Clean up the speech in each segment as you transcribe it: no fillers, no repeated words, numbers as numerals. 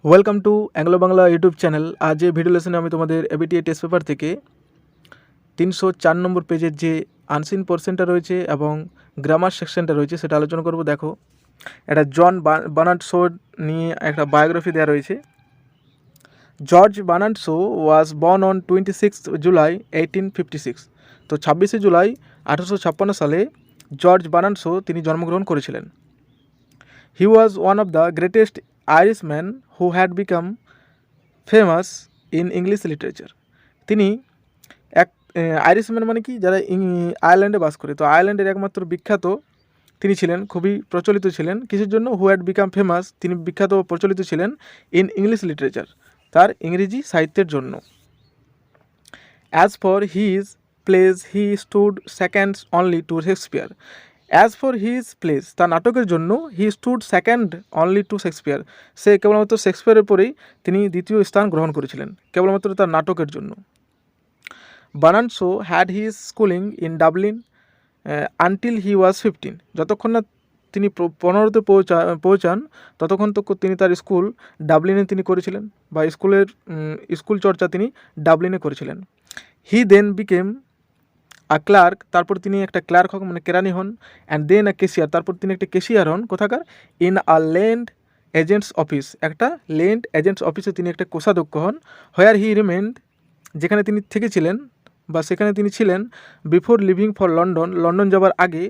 Welcome to Anglo Bangla YouTube channel. আজ এই video লেসনে আমি তোমাদের এবিটিএ টেস্ট পেপার থেকে 304 নম্বর পেজের যে আনসিন পোর্শনটা রয়েছে এবং গ্রামার সেকশনটা রয়েছে সেটা আলোচনা করব। দেখো, এটা জন বার্নার্ড শো নিয়ে একটা বায়োগ্রাফি দেওয়া রয়েছে। George Bernard Shaw was born on 26 July 1856। তো 26শে জুলাই 1856 সালে জর্জ বার্নার্ড শো তিনি জন্মগ্রহণ করেছিলেন। He was one of the greatest Irishman who had become famous in English literature. তিনি এক আইরিশম্যান মানে কি, যারা আয়ারল্যান্ডে বাস করে, তো আয়ারল্যান্ডের একমাত্র বিখ্যাত তিনি ছিলেন, খুবই প্রচলিত ছিলেন। কিসের জন্য? হু হ্যাড বিকাম ফেমাস, তিনি বিখ্যাত ও প্রচলিত ছিলেন ইন ইংলিশ লিটারেচার, তার ইংরেজি সাহিত্যের জন্য। As for his place he stood second only to Shakespeare. As for his place, তার নাটকের জন্য, he stood second only to Shakespeare, সে কেবলমাত্র শেক্সপিয়ারের পরেই তিনি দ্বিতীয় স্থান গ্রহণ করেছিলেন কেবলমাত্র তার নাটকের জন্য। Bernard Shaw had his schooling in Dublin until he was 15। যতক্ষণ না তিনি 15তে পৌঁছান ততক্ষণ তো তিনি তার স্কুল ডাবলিনে তিনি করেছিলেন, বা স্কুল চর্চা তিনি ডাবলিনে করেছিলেন। হি দেন বিকেম আ ক্লার্ক, তারপর তিনি একটা ক্লার্ক হন, মানে কেরানি হন। অ্যান্ড দেন আ কেশিয়ার, তারপর তিনি একটা কেশিয়ার হন। কোথাকার? In a land agents office, একটা ল্যান্ড এজেন্টস অফিসে তিনি একটা কোষাধ্যক্ষ হন। হোয়ার হি রিমেন্ড, যেখানে তিনি থেকেছিলেন বা সেখানে তিনি ছিলেন, before leaving for London, London যাবার আগে,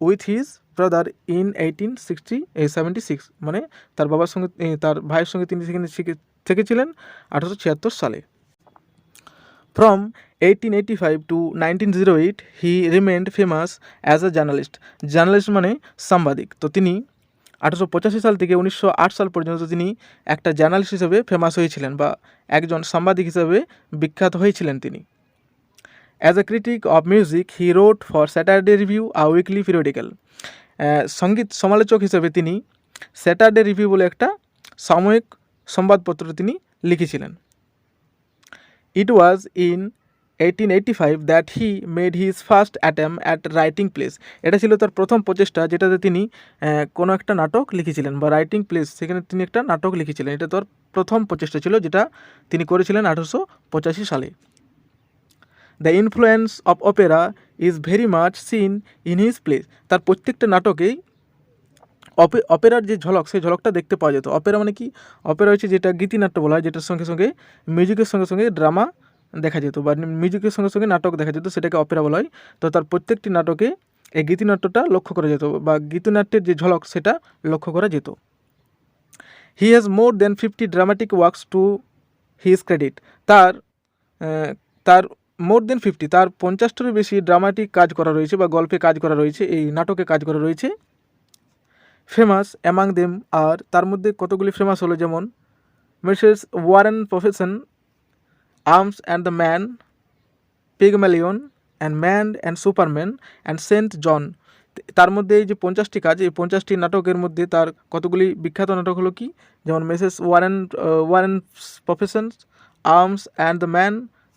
উইথ হিজ ব্রাদার ইন 1876, মানে তার বাবার সঙ্গে, তার ভাইয়ের সঙ্গে তিনি সেখানে থেকেছিলেন 1876 সালে। From 1885 to 1908 he remained famous as a journalist. Journalist মানে সাংবাদিক। তো তিনি 1885 সাল থেকে 1908 সাল পর্যন্ত তিনি একটা জার্নালিস্ট হিসেবে ফেমাস হয়েছিলেন, বা একজন সাংবাদিক হিসেবে বিখ্যাত হয়েছিলেন তিনি। As a critic of music he wrote for Saturday review, a weekly periodical. সঙ্গীত সমালোচক হিসেবে তিনি স্যাটারডে রিভিউ বলে একটা সাময়িক সংবাদপত্র তিনি লিখেছিলেন। It was in 1885 that he made his first attempt at writing plays. এটা ছিল তার প্রথম প্রচেষ্টা, যেটাতে তিনি কোনো একটা নাটক লিখেছিলেন, বা রাইটিং প্লেস, সেখানে তিনি একটা নাটক লিখেছিলেন। এটা তার প্রথম প্রচেষ্টা ছিল, যেটা তিনি করেছিলেন 1885 সালে। The influence of Opera is very much seen in his place. তার প্রত্যেকটা নাটকেই অপেরার যে ঝলক, সেই ঝলকটা দেখতে পাওয়া যেত। অপেরা মানে কি? অপেরা হচ্ছে যেটা গীতিনাট্য বলা হয়, যেটার সঙ্গে সঙ্গে মিউজিকের সঙ্গে সঙ্গে ড্রামা দেখা যেত, বা মিউজিকের সঙ্গে সঙ্গে নাটক দেখা যেত, সেটাকে অপেরা বলা হয়। তো তার প্রত্যেকটি নাটকে এই গীতিনাট্যটা লক্ষ্য করা যেত, বা গীতিনাট্যের যে ঝলক সেটা লক্ষ্য করা যেত। He has more than 50 dramatic works to his credit. তার মোর দেন 50, তার 50টারও বেশি ড্রামাটিক কাজ করা রয়েছে, বা গল্পে কাজ করা রয়েছে, এই নাটকে কাজ করা রয়েছে। ফেমাস অ্যামাং দেম আর, তার মধ্যে কতগুলি ফেমাস হলো, যেমন Mrs Warren profession, arms and the man, Pygmalion, and man and Superman, and Saint John. তার মধ্যে এই যে 50টি কাজ, এই 50টি নাটকের মধ্যে তার কতগুলি বিখ্যাত নাটক হলো কি? যেমন Mrs Warren profession, arms and the man,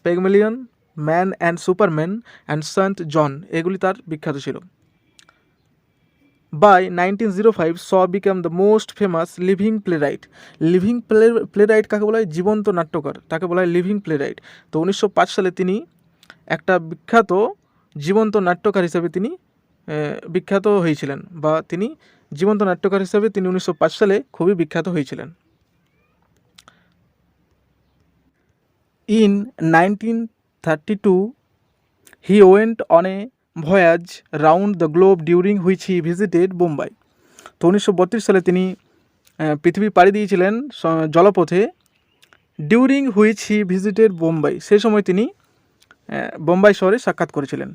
Pygmalion, man and Superman, and Saint John, এগুলি তার বিখ্যাত ছিল। By 1905 Shaw became the most famous living playwright. Living playwright কাকে বলা হয়? জীবন্ত নাট্যকার, তাকে বলা হয় লিভিং প্লেরাইট। তো 1905 সালে তিনি একটা বিখ্যাত জীবন্ত নাট্যকার হিসেবে তিনি বিখ্যাত হয়েছিলেন, বা তিনি জীবন্ত নাট্যকার হিসেবে তিনি 1905 সালে খুবই বিখ্যাত হয়েছিলেন। In 1932 he went on a voyage round the globe during which he visited Bombay. তো 1932 সালে তিনি পৃথিবী পাড়ি দিয়েছিলেন জলপথে। During which he visited Bombay, সেই সময় তিনি বোম্বাই শহরে সাক্ষাৎ করেছিলেন।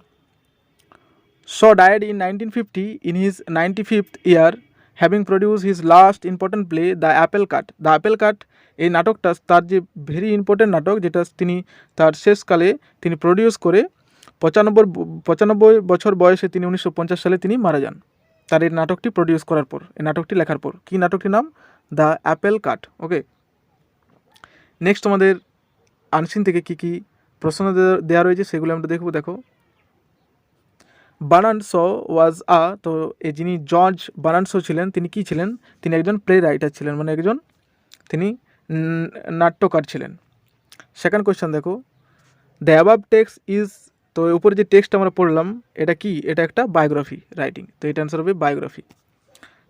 Shaw died in 1950 in his 95th year, having produce his last important play the apple cart. The apple cart, এই নাটকটা তার যে ভেরি ইম্পর্ট্যান্ট নাটক, যেটা তিনি তার শেষকালে তিনি প্রডিউস করে 95 বছর বয়সে তিনি 1950 সালে তিনি মারা যান, তার এই নাটকটি প্রডিউস করার পর, এই নাটকটি লেখার পর। কী নাটকটির নাম? The apple cut. Okay, next আমাদের আনসিন থেকে কী কী প্রশ্ন দেওয়া রয়েছে সেগুলো আমরা দেখব। দেখো, বার্নার্ড শ ওয়াজ তো এই যিনি জর্জ বার্নার্ড শ ছিলেন, তিনি কী ছিলেন? তিনি একজন প্লে রাইটার ছিলেন, মানে তিনি নাট্যকার ছিলেন। সেকেন্ড কোয়েশ্চেন দেখো, দ্য অ্যাবাভ টেক্সট ইজ, তো উপরে যে টেক্সট আমরা পড়লাম এটা কি, এটা একটা বায়োগ্রাফি রাইটিং, তো এটা অ্যান্সার হবে বায়োগ্রাফি।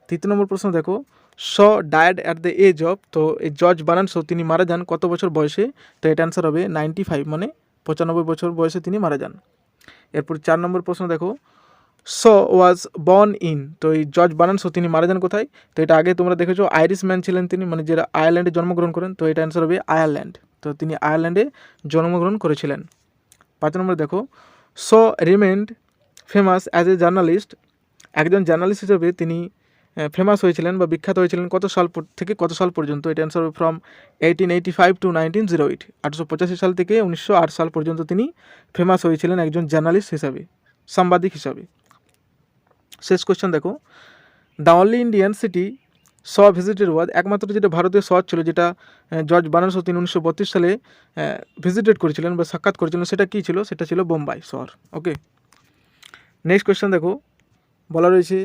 তৃতীয় নম্বর প্রশ্ন দেখো, Shaw died at the age of, তো এই জর্জ বার্নার্স তিনি মারা যান কত বছর বয়সে, তো এটা অ্যান্সার হবে 95, মানে 95 বছর বয়সে তিনি মারা যান। এরপর 4 নম্বর প্রশ্ন দেখো, শ ওয়াজ বর্ন ইন, তো এই জর্জ বার্নার্স তিনি মারা যান কোথায়, তো এটা আগে তোমরা দেখেছো আইরিশ ম্যান ছিলেন তিনি, মানে যারা আয়ারল্যান্ডে জন্মগ্রহণ করেন, তো এটা অ্যান্সার হবে আয়ারল্যান্ড, তো তিনি আয়ারল্যান্ডে জন্মগ্রহণ করেছিলেন। 5 নম্বর দেখো, Shaw remained famous as a journalist, একজন জার্নালিস্ট হিসেবে তিনি ফেমাস হয়েছিলেন বা বিখ্যাত হয়েছিলেন কত সাল থেকে কত সাল পর্যন্ত, এটা অ্যান্সার হবে ফ্রম 1885 টু 1908, 1885 সাল থেকে 1908 সাল পর্যন্ত তিনি ফেমাস হয়েছিলেন একজন জার্নালিস্ট হিসাবে, সাংবাদিক হিসাবে। শেষ কোয়েশ্চেন দেখো, the only Indian city Shaw visited was, একমাত্র যেটা ভারতীয় শহর ছিল যেটা জর্জ বার্নার্স তিনি 1932 সালে ভিজিটেড করেছিলেন বা সাক্ষাৎ করেছিলেন, সেটা কী ছিল, সেটা ছিল বোম্বাই শহর। ওকে, নেক্সট কোয়েশ্চেন দেখো, বলা রয়েছে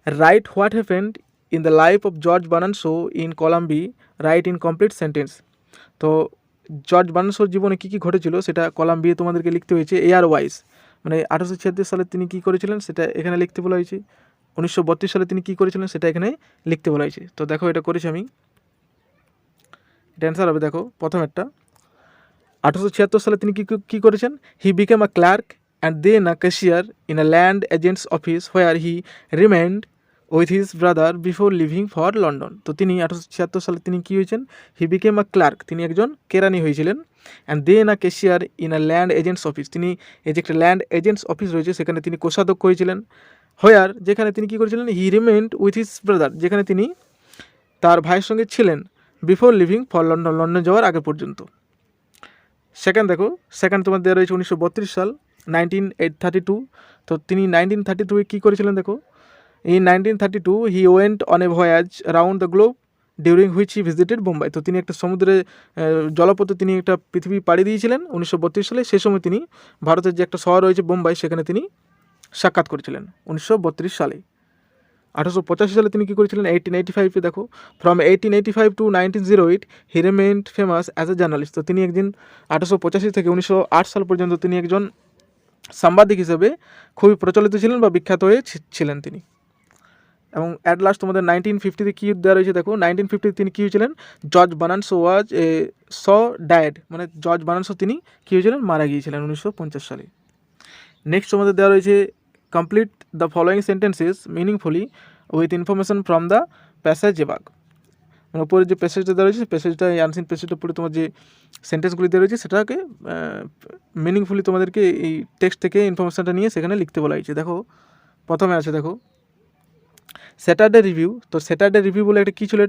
write what happened in the life of George Bernards in column B, write in complete sentence, তো জর্জ বার্নার্সের জীবনে কী কী ঘটেছিল সেটা কলাম্বিয়া তোমাদেরকে লিখতে হয়েছে এয়ার ওয়াইজ, মানে 1876 সালে তিনি কী করেছিলেন সেটা এখানে লিখতে বলা হয়েছে, 1932 সালে তিনি কী করেছিলেন সেটা এখানে লিখতে বলা হয়েছে। তো দেখো এটা করেছি আমি, এটা অ্যান্সার হবে দেখো প্রথম একটা, 1876 সালে তিনি কী করেছেন, he became a clerk and then a cashier in a land agents office where he remained with his brother before leaving for London, তো তিনি 1876 সালে তিনি কী হয়েছেন, হি বিকেম আ ক্লার্ক, তিনি একজন কেরানি হয়েছিলেন, and then a cashier in a land agents office, তিনি এই যে একটা ল্যান্ড এজেন্টস অফিস রয়েছে সেখানে তিনি কোষাধ্যক্ষ হয়েছিলেন, হোয়ার যেখানে তিনি কী করেছিলেন, হি রিমেন্ড উইথ হিজ ব্রাদার, যেখানে তিনি তার ভাইয়ের সঙ্গে ছিলেন, before leaving for London, London যাওয়ার আগে পর্যন্ত। সেকেন্ড দেখো, সেকেন্ড তোমার দেওয়া রয়েছে 1932 সাল, 1932, তো তিনি 1932 কী করেছিলেন দেখো, in 1932 he went on a voyage round the globe during which he visited Bombay, তো তিনি একটা সমুদ্রে জলপথে তিনি একটা পৃথিবী পাড়ি দিয়েছিলেন 1932 সালে, সেই সময় তিনি ভারতের যে একটা শহর রয়েছে বোম্বাই সেখানে তিনি সাক্ষাৎ করেছিলেন 1932 সালে। 1885 সালে তিনি কী করেছিলেন, 1885 দেখো, from 1885 to 1908 he remained famous as a journalist, তো তিনি একদিন 1885 থেকে 1908 সাল পর্যন্ত তিনি একজন সাংবাদিক হিসেবে খুবই প্রচলিত ছিলেন বা বিখ্যাত হয়ে ছিলেন তিনি। এবং অ্যাট লাস্ট তোমাদের 1950 কী দেওয়া রয়েছে দেখো, 1950 তিনি কী হয়েছিলেন, জর্জ বার্নার্স ওয়াজ এ শ ডায়েড, মানে জর্জ বার্নার্স তিনি কী হয়েছিলেন, মারা গিয়েছিলেন 1950 সালে। নেক্সট তোমাদের দেওয়া রয়েছে complete the following sentences meaningfully with information from the passage above, মানে উপরে যে প্যাসেজটা দেওয়া রয়েছে প্যাসেজটা, এই আনসিন প্যাসেজটা পড়ে তোমার যে সেন্টেন্সগুলি দেওয়া রয়েছে সেটাকে মিনিংফুলি তোমাদেরকে এই টেক্সট থেকে ইনফরমেশনটা নিয়ে সেখানে লিখতে বলা হয়েছে। দেখো প্রথমে আছে দেখো স্যাটারডে রিভিউ, তো স্যাটারডে রিভিউ বলে একটা কী ছিল,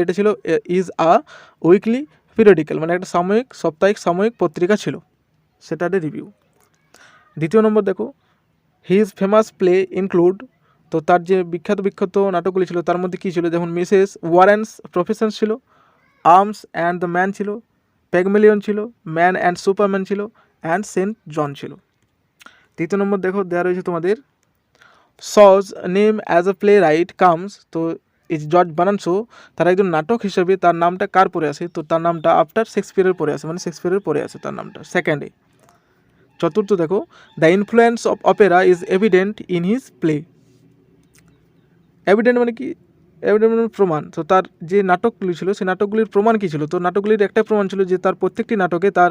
এটা ছিল ইজ আ উইকলি পিরিয়ডিক্যাল, মানে একটা সাপ্তাহিক সাময়িক পত্রিকা ছিল স্যাটারডে রিভিউ। দ্বিতীয় নম্বর দেখো হিজ ফেমাস প্লে ইনক্লুড, তো তার যে বিখ্যাত নাটকগুলি ছিল তার মধ্যে কী ছিল, যেমন মিসেস ওয়ারেন্স প্রফেশনস ছিল, আর্মস অ্যান্ড দ্য ম্যান ছিল, প্যাগমেলিয়ন ছিল, ম্যান অ্যান্ড সুপারম্যান ছিল, অ্যান্ড সেন্ট জন ছিল। তৃতীয় নম্বর দেখো দেওয়া রয়েছে তোমাদের Shaw's name as a playwright comes, তো এই জর্জ বার্নার্স তার একজন নাটক হিসেবে তার নামটা কার পরে আসে, তো তার নামটা আফটার শেক্সপিয়ারের পরে আসে, মানে শেক্সপিয়ারের পরে আসে তার নামটা সেকেন্ডে। চতুর্থ দেখো the influence of Opera is evident in his play, evident মানে কি, এভিডেন্ট মানে প্রমাণ, তো তার যে নাটকগুলি ছিল সেই নাটকগুলির প্রমাণ কী ছিল, তো নাটকগুলির একটাই প্রমাণ ছিল যে তার প্রত্যেকটি নাটকে তার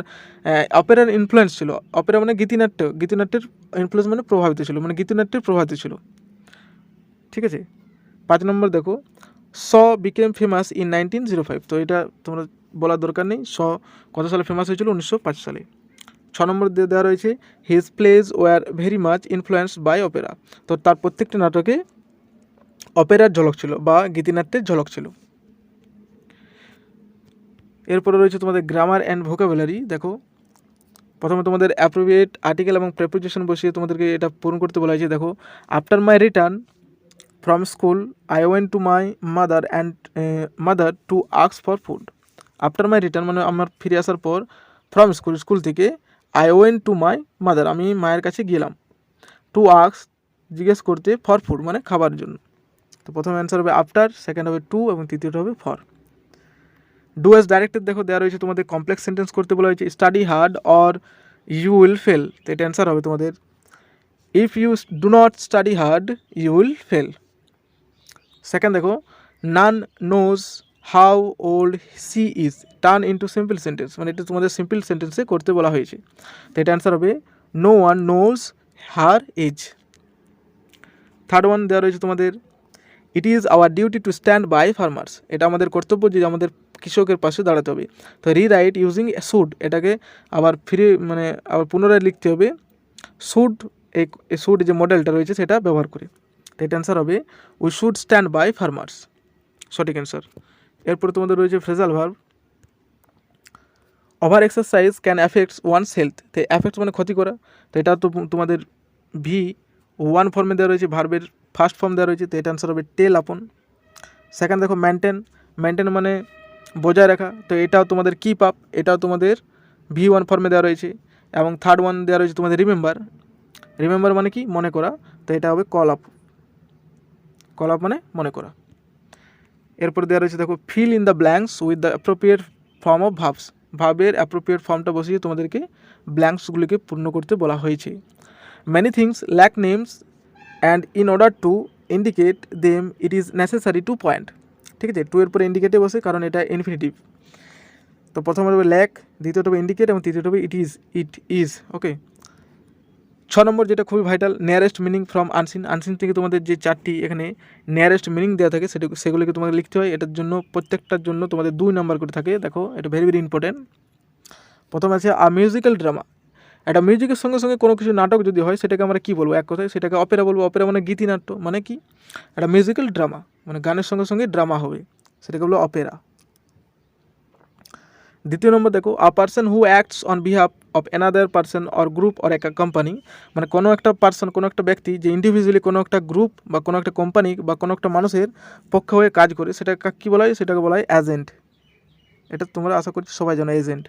অপেরার ইনফ্লুয়েন্স ছিল, অপেরা মানে গীতিনাট্যের ইনফ্লুয়েন্স মানে প্রভাবিত ছিল, মানে গীতিনাট্যের প্রভাবিত ছিল। ঠিক আছে, 5 নম্বর দেখো শ বিকেম ফেমাস ইন 1905, তো এটা তোমরা বলার দরকার নেই, শ কত সালে ফেমাস হয়েছিল, 1905 সালে। 6 নম্বর দেওয়া রয়েছে his plays were very much influenced by opera, তো তার প্রত্যেকটি নাটকে অপেরার ঝলক ছিল বা গীতিনাট্যের ঝলক ছিল। এরপরে রয়েছে তোমাদের গ্রামার অ্যান্ড ভোকাবুলারি, দেখো প্রথমে তোমাদের অ্যাপ্রোপ্রিয়েট আর্টিকেল এবং প্রেপোজিশন বসিয়ে তোমাদেরকে এটা পূরণ করতে বলা হয়েছে। দেখো after my return from school I went to my mother to ask for food, after my return মানে আমার ফিরে আসার পর, ফ্রম স্কুল থেকে, I went to my mother আমি মায়ের কাছে গেলাম, টু আস্ক জিজ্ঞেস করতে, ফর ফুড মানে খাবার জন্য। তো প্রথম অ্যান্সার হবে আফটার, সেকেন্ড হবে টু এবং তৃতীয়টা হবে ফর। ডু অ্যাজ ডাইরেক্টেড দেখো দেওয়া রয়েছে তোমাদের কমপ্লেক্স সেন্টেন্স করতে বলা হয়েছে, study hard or you will fail. তো এটা অ্যান্সার হবে তোমাদের if you do not study hard you will fail. Second দেখো none knows how old she is, turn into simple sentence, মানে এটা তোমাদের সিম্পল সেন্টেন্সে করতে বলা হয়েছে। তো এটা অ্যান্সার হবে no one knows her age. Third one দেওয়া রয়েছে তোমাদের it is our duty to stand by farmers, এটা আমাদের কর্তব্য যে আমাদের কৃষকের পাশে দাঁড়াতে হবে। তো রিরাইট ইউজিং শুড, এটাকে আবার আবার পুনরায় লিখতে হবে শুড, এই শুড যে মডেলটা রয়েছে সেটা ব্যবহার করে। তো এটা অ্যান্সার হবে we should stand by farmers, সঠিক অ্যান্সার। এরপরে তোমাদের রয়েছে phrasal verb. Over exercise can affects one's health, তো অ্যাফেক্টস মানে ক্ষতি করা, তো এটা তো তোমাদের V1 ফর্মে দেওয়া রয়েছে, ভার্বের ফার্স্ট ফর্ম দেওয়া রয়েছে, তো এটা অ্যান্সার হবে টেল আপন। সেকেন্ড দেখো মেনটেন, মেনটেন মানে বজায় রাখা, তো এটাও তোমাদের কিপ আপ, এটাও তোমাদের V1 ফর্মে দেওয়া রয়েছে। এবং থার্ড ওয়ান দেওয়া রয়েছে তোমাদের রিমেম্বার, রিমেম্বার মানে কি মনে করা, তো এটা হবে কল আপ, কল আপ মানে মনে করা। এরপর দেওয়া রয়েছে দেখো fill in the blanks with the appropriate form of verbs, ভার্বের অ্যাপ্রোপ্রিয়েট ফর্মটা বসিয়ে তোমাদেরকে ব্ল্যাঙ্কসগুলিকে পূর্ণ করতে বলা হয়েছে। Many things lack names and in order to indicate them it is necessary to point, ঠিক আছে, টু এর পরে ইন্ডিকেটে বসে কারণ এটা ইনফিনিটিভ। তো প্রথমে হবে ল্যাক, দ্বিতীয়টা হবে ইন্ডিকেট এবং তৃতীয়টা হবে ইট ইজ। ওকে, 6 নম্বর যেটা খুবই vital, nearest meaning from unseen, unseen থেকে তোমাদের যে 4টি এখানে নিয়ারেস্ট মিনিং দেওয়া থাকে সেগুলোকে তোমাকে লিখতে হয়। এটার জন্য প্রত্যেকটার জন্য তোমাদের 2 নাম্বার করে থাকে, দেখো এটা ভেরি ভেরি ইম্পর্টেন্ট। প্রথম আছে আ মিউজিক্যাল ড্রামা, একটা মিউজিকের সঙ্গে সঙ্গে কোনো কিছু নাটক যদি হয় সেটাকে আমরা কী বলবো, এক কথায় সেটাকে অপেরা বলবো। অপেরা মানে গীতিনাট্য, মানে কি একটা মিউজিক্যাল ড্রামা মানে গানের সঙ্গে সঙ্গে ড্রামা হবে, সেটাকে বলবো অপেরা। দ্বিতীয় নম্বর দেখো a person who acts on behalf of another person or group or একটা কোম্পানি, মানে কোনো একটা পার্সন, কোনো একটা ব্যক্তি যে ইন্ডিভিজুয়ালি কোনো একটা গ্রুপ বা কোনো একটা কোম্পানি বা কোনো একটা মানুষের পক্ষে হয়ে কাজ করে, সেটাকে কী বলা হয়, সেটাকে বলা হয় এজেন্ট। এটা তোমরা আশা করছি সবাই জানো এজেন্ট।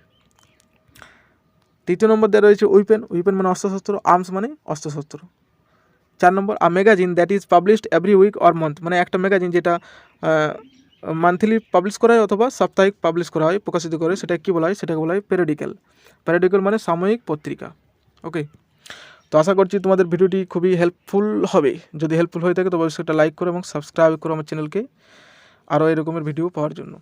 তৃতীয় নম্বর দেওয়া রয়েছে উইপেন, উইপেন মানে অস্ত্রশস্ত্র, আর্মস মানে অস্ত্রশস্ত্র। 4 নম্বর a magazine that is published every week or month, মানে একটা ম্যাগাজিন যেটা মান্থলি পাবলিশ করা হয় অথবা সাপ্তাহিক পাবলিশ করা হয়, প্রকাশিত করে, সেটা কী বলা হয়, সেটাকে বলা হয় পেরিওডিক্যাল। পেরিওডিক্যাল মানে সাময়িক পত্রিকা। ওকে, তো আশা করছি তোমাদের ভিডিওটি খুবই হেল্পফুল হবে। যদি হেল্পফুল হয়ে থাকে তবে অবশ্যই একটা লাইক করো এবং সাবস্ক্রাইব করো আমার চ্যানেলকে আরও এরকমের ভিডিও পাওয়ার জন্য।